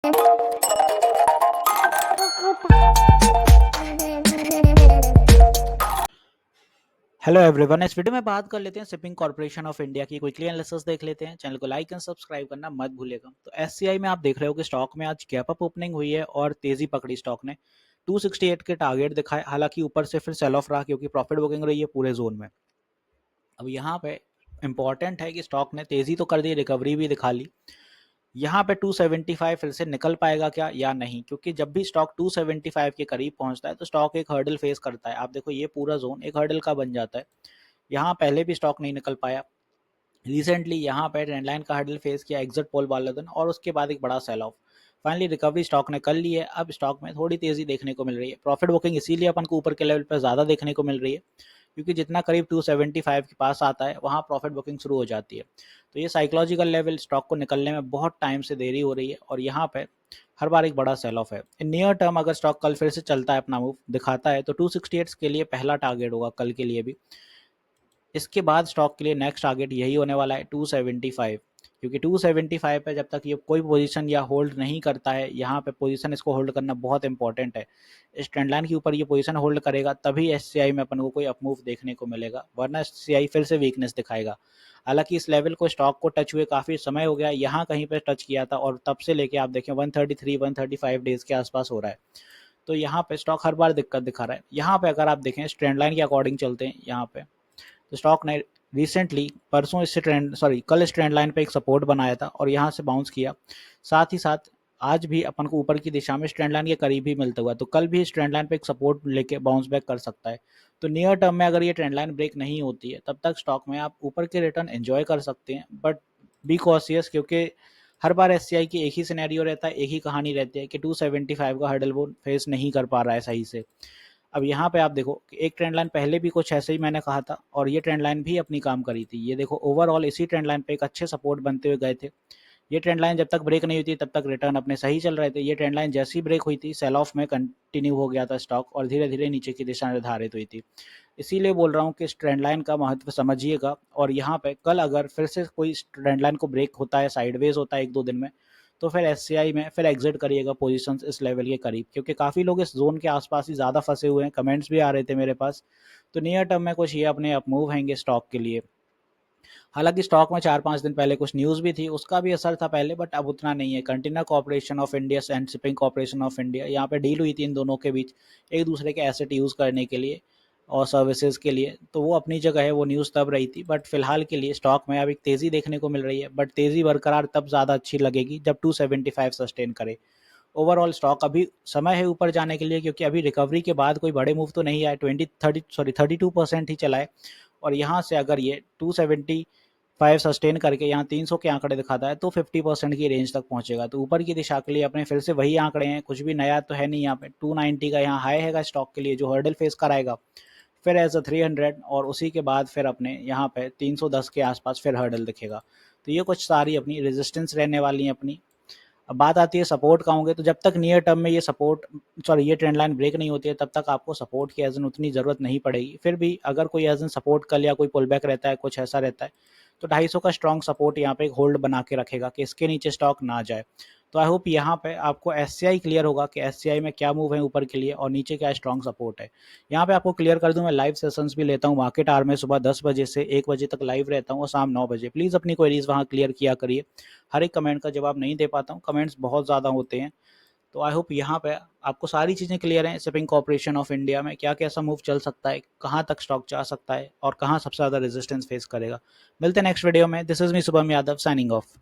Hello everyone, इस video में बात कर लेते हैं शिपिंग कॉर्पोरेशन ऑफ इंडिया की क्विकली एनालिसिस देख लेते हैं। चैनल को लाइक एंड सब्सक्राइब करना मत भूलिएगा। तो एससीआई में आप देख रहे हो कि स्टॉक में आज गैप अप ओपनिंग हुई है और तेजी पकड़ी स्टॉक ने। 268 के टारगेट दिखाए, हालांकि ऊपर से फिर सेल ऑफ रहा क्योंकि प्रॉफिट बुकिंग रही है पूरे जोन में। अब यहाँ पे इंपॉर्टेंट है कि स्टॉक ने तेजी तो कर दी, रिकवरी भी दिखा ली। यहाँ पे 275 फिर से निकल पाएगा क्या या नहीं, क्योंकि जब भी स्टॉक 275 के करीब पहुंचता है तो स्टॉक एक हर्डल फेस करता है। आप देखो ये पूरा जोन एक हर्डल का बन जाता है। यहाँ पहले भी स्टॉक नहीं निकल पाया। रिसेंटली यहाँ पे ट्रेंड लाइन का हर्डल फेस किया एग्जिट पोल वाला दिन, और उसके बाद एक बड़ा sell off. Finally recovery stock ने कर ली है। अब स्टॉक में थोड़ी तेजी देखने को मिल रही है। प्रॉफिट बुकिंग इसीलिए अपन को ऊपर के लेवल पर ज़्यादा देखने को मिल रही है, क्योंकि जितना करीब 275 के पास आता है वहाँ प्रॉफिट बुकिंग शुरू हो जाती है। तो ये साइकोलॉजिकल लेवल स्टॉक को निकलने में बहुत टाइम से देरी हो रही है, और यहाँ पे हर बार एक बड़ा सेल ऑफ है। इन नियर टर्म अगर स्टॉक कल फिर से चलता है, अपना मूव दिखाता है, तो 268 के लिए पहला टारगेट होगा कल के लिए भी। इसके बाद स्टॉक के लिए नेक्स्ट टारगेट यही होने वाला है 275, क्योंकि 275 पे जब तक ये कोई पोजीशन या होल्ड नहीं करता है, यहाँ पे पोजीशन इसको होल्ड करना बहुत इंपॉर्टेंट है। इस ट्रेंड लाइन के ऊपर ये पोजीशन होल्ड करेगा तभी एससीआई में अपन को कोई अपमूव देखने को मिलेगा, वरना एससीआई फिर से वीकनेस दिखाएगा। हालांकि इस लेवल को स्टॉक को टच हुए काफ़ी समय हो गया, यहाँ कहीं पर टच किया था और तब से लेके आप देखें 133 135 डेज के आसपास हो रहा है। तो यहाँ पे स्टॉक हर बार दिक्कत दिखा रहा है। यहाँ पे अगर आप देखें इस ट्रेंड लाइन के अकॉर्डिंग चलते हैं, यहाँ पे तो स्टॉक ने रिसेंटली परसों इससे कल इस ट्रेंड लाइन पे एक सपोर्ट बनाया था और यहाँ से बाउंस किया। साथ ही साथ आज भी अपन को ऊपर की दिशा में इस ट्रेंड लाइन के करीब ही मिलता हुआ, तो कल भी इस ट्रेंड लाइन पे एक सपोर्ट लेके बाउंस बैक कर सकता है। तो नियर टर्म में अगर ये ट्रेंड लाइन ब्रेक नहीं होती है, तब तक स्टॉक में आप ऊपर के रिटर्न एंजॉय कर सकते हैं, बट बी कॉशियस, क्योंकि हर बार एससीआई की एक ही सिनेरियो रहता है, एक ही कहानी रहती है कि 275 का हर्डल वो फेस नहीं कर पा रहा है सही से। अब यहाँ पे आप देखो कि एक ट्रेंड लाइन पहले भी कुछ ऐसे ही मैंने कहा था, और ये ट्रेंड लाइन भी अपनी काम करी थी। ये देखो ओवरऑल इसी ट्रेंड लाइन पे एक अच्छे सपोर्ट बनते हुए गए थे। ये ट्रेंड लाइन जब तक ब्रेक नहीं हुई थी तब तक रिटर्न अपने सही चल रहे थे। ये ट्रेंड लाइन जैसी ब्रेक हुई थी, सेल ऑफ में कंटिन्यू हो गया था स्टॉक और धीरे धीरे नीचे की दिशा निर्धारित हुई थी। इसीलिए बोल रहा हूँ कि इस ट्रेंड लाइन का महत्व समझिएगा, और यहाँ पे कल अगर फिर से कोई ट्रेंड लाइन को ब्रेक होता है, साइडवेज होता है एक दो दिन में, तो फिर एससीआई में फिर एग्जिट करिएगा पोजीशंस इस लेवल के करीब, क्योंकि काफ़ी लोग इस जोन के आसपास ही ज़्यादा फंसे हुए हैं। कमेंट्स भी आ रहे थे मेरे पास। तो नियर टर्म में कुछ ये अपने अप मूव हैंगे स्टॉक के लिए। हालांकि स्टॉक में 4-5 दिन पहले कुछ न्यूज़ भी थी, उसका भी असर था पहले, बट अब उतना नहीं है। Container corporation of India and shipping corporation of India, यहाँ पे डील हुई थी इन दोनों के बीच एक दूसरे के एसेट यूज़ करने के लिए और सर्विसेज के लिए, तो वो अपनी जगह है, वो न्यूज़ तब रही थी। बट फिलहाल के लिए स्टॉक में अब एक तेज़ी देखने को मिल रही है, बट तेज़ी बरकरार तब ज़्यादा अच्छी लगेगी जब 275 सस्टेन करे। ओवरऑल स्टॉक अभी समय है ऊपर जाने के लिए, क्योंकि अभी रिकवरी के बाद कोई बड़े मूव तो नहीं आए, 32% ही चला है। और यहाँ से अगर ये 275 सस्टेन करके यहाँ 300 के आंकड़े दिखाता है तो 50% की रेंज तक पहुंचेगा। तो ऊपर की दिशा के लिए अपने फिर से वही आंकड़े हैं, कुछ भी नया तो है नहीं। यहाँ पे 290 का यहाँ हाई हैगा स्टॉक के लिए, जो हर्डल फेस कराएगा, फिर एज अ 300, और उसी के बाद फिर अपने यहाँ पे 310 के आसपास फिर हर्डल दिखेगा। तो ये कुछ सारी अपनी रेजिस्टेंस रहने वाली है अपनी। अब बात आती है सपोर्ट का होंगे, तो जब तक नियर टर्म में ये ट्रेंड लाइन ब्रेक नहीं होती है, तब तक आपको सपोर्ट की एजन उतनी ज़रूरत नहीं पड़ेगी। फिर भी अगर कोई एजन सपोर्ट कल या कोई पुल बैक रहता है, कुछ ऐसा रहता है, तो 250 का स्ट्रॉन्ग सपोर्ट यहाँ पे एक होल्ड बना के रखेगा कि इसके नीचे स्टॉक ना जाए। तो आई होप यहाँ पे आपको एससीआई क्लियर होगा कि एससीआई में क्या मूव है ऊपर के लिए और नीचे क्या स्ट्रॉन्ग सपोर्ट है। यहाँ पे आपको क्लियर कर दूं, मैं लाइव सेशंस भी लेता हूँ मार्केट आवर में, सुबह 10 बजे से 1 बजे तक लाइव रहता हूँ और शाम 9 बजे। प्लीज़ अपनी क्वेरीज वहाँ क्लियर किया करिए। हर एक कमेंट का जवाब नहीं दे पाता हूँ, कमेंट्स बहुत ज़्यादा होते हैं। तो आई होप यहाँ पे आपको सारी चीज़ें क्लियर हैं। शिपिंग कॉर्पोरेशन ऑफ इंडिया में क्या कैसा मूव चल सकता है, कहाँ तक स्टॉक जा सकता है और कहाँ सबसे ज़्यादा रेजिस्टेंस फेस करेगा। मिलते हैं नेक्स्ट वीडियो में। This is me Shubham Yadav signing off.